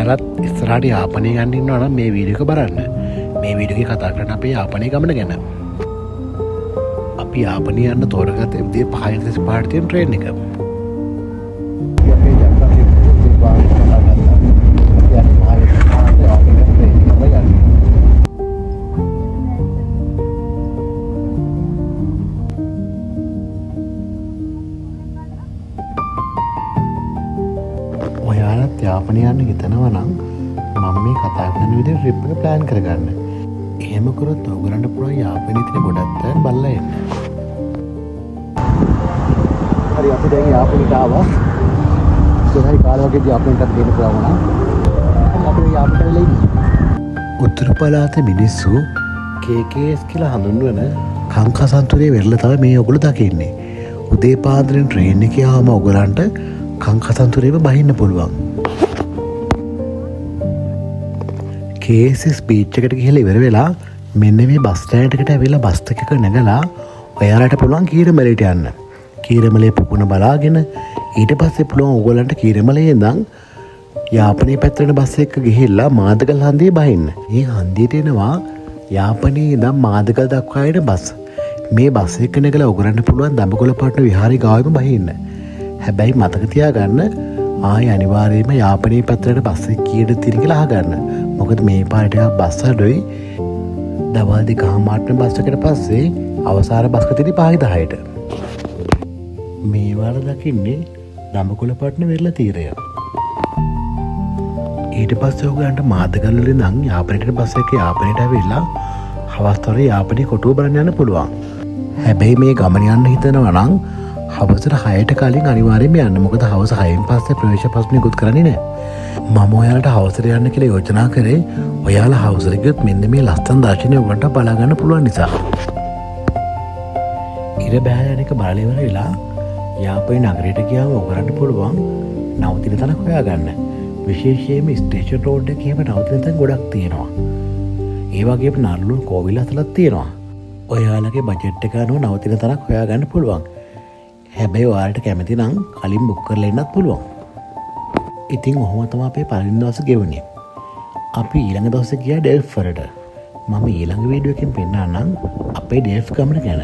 ඔයාලත් ඉස්සරහට යාපනය ගන්න ඉන්නවා නම් මේ වීඩියෝ එක බලන්න. මේ වීඩියෝ එකේ කතා කරන අපේ යාපනය ගමන ගැන. අපි යාපනය යන්න තෝරගත්ත උදේ 5:35ට තියෙන ට්‍රේන් එක. ඔයාලත් යාපනය යන්න හිතනවා නම් මම මේ කතා කරන විදිහට ට්‍රිප් එක ප්ලෑන් කරගන්න. එහෙම කරොත් ඔයගලන්ට පුළුවන් යාපනයේ තියෙන ගොඩක් තැන් බලලා එන්න. හරි අපි දැන් යාපනයට ආවා. සෝහරි කාලවකදී යාපනයට දෙන්න පුළුවන් වුණා. අපි යාපනයට වෙලා ඉන්නේ. උත්තර පළාතේ මිනිස්සු KKS කියලා හඳුන්වන කංකසන්තුරේ වෙරළ තමයි මේ ඔයගොල්ලෝ දකින්නේ. උදේ පාන්දරෙන් ට්‍රේන් එකේ ආවම ඔයගලන්ට කංකසන්තුරේම බහින්න පුළුවන්. KSS බීච් එකට ගිහලා ඉවර වෙලා මෙන්න මේ බස් ස්ටෑන්ඩ් එකට ඇවිල්ලා බස් එකක නැගලා ඔයාලට පුළුවන් කීරමලේට යන්න. කීරමලේ පුපුණ බලාගෙන ඊට පස්සේ පුළුවන් ඕගොල්ලන්ට කීරමලේ ඉඳන් යාපනයේ පැත්තට බස් එක ගිහිල්ලා මාදගල් හන්දියේ බහින්න. මේ හන්දියට එනවා යාපනයේ ඉඳන් මාදගල් දක්වා යන බස්. මේ බස් එක නැගලා ඔයගොල්ලන්ට පුළුවන් දඹකොළපට්ටම විහාරේ ගාවෙම බහින්න. හැබැයි මතක තියාගන්න ආයේ අනිවාර්යයෙන්ම යාපනයේ පැත්තට බස් එක කීයද තියෙන කියලා අහගන්න. මොකද මේ පාරට බස් අඩුයි. දවල් 2:00ට බස් එකට පස්සේ අවසාන බස් එක තියෙන්නේ 5:10ට. මේ වල දකින්නේ දඹකොළපට්ටම වෙරළ තීරය. ඊට පස්සේ ඔයගලන්ට මාදගල් වලින් නම් යාපනයට බස් එක යාපනයට ඇවිල්ලා හවස්තොරේ යාපනයේ කොටුව බලන්න යන්න පුළුවන්. හැබැයි මේ ගමන යන්න හිතනවා නම් හවසට 6ට කලින් අනිවාර්යයෙන්ම යන්න. මොකද හවස 6න් පස්සේ ප්‍රවේශ ප්‍රශ්න නිකුත් කරන්නේ නැහැ. මම ඔයාලට හවසට යන්න කියලා යෝජනා කරේ ඔයාලා හවසට ගියොත් මෙන්න මේ ලස්සන දර්ශනය ඔයාලට බලා ගන්න පුළුවන් නිසා. ඉර බෑ යන එක බලලා ඉවර වෙලා යාපනයේ නගරයට ගියාම ඔයාලට පුළුවන් නවතින තැනක් හොයාගන්න. විශේෂයෙන්ම ස්ටේෂන් රෝඩ් එකේ එහෙම නවතින තැන් ගොඩක් තියෙනවා. ඒ වගේම නල්ලු කෝවිල අතලක් තියෙනවා. ඔයාලගේ බජට් එක අනුව නවතින තැනක් හොයාගන්න පුළුවන්. හැබැයි ඔයාලට කැමති නම් කලින් බුක් කරලා එන්නත් පුළුවන්. ඉතින් ඔහොම තමයි අපේ පළවෙනි දවසේ ගෙවුනේ. අපි ඊළඟ දවසේ ගියා ඩෙල්ෆ් වලට. මම ඊළඟ වීඩියෝ එකෙන් පෙන්නන්නම් අපේ ඩෙල්ෆ් ගමන ගැන.